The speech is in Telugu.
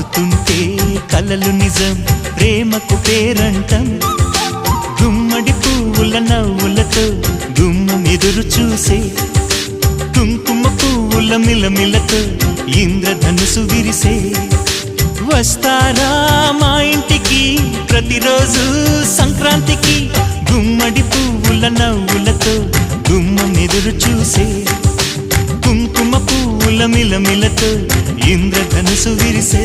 అవుతుంటే కలలు నిజం ప్రేమకు పేరంటం గుమ్మడి పువ్వుల నవ్వులతో గుమ్మం ఎదురు చూసే కుంకుమ పువ్వుల మిలమిలతో ఇంద్రధనుసు విరిసే వస్తారా మా ఇంటికి ప్రతిరోజు సంక్రాంతికి గుమ్మడి పువ్వుల నవ్వులతో గుమ్మం ఎదురు చూసే కుంకుమ పువ్వుల మిలమిలతో ఇంద్రధనుసు విరిసే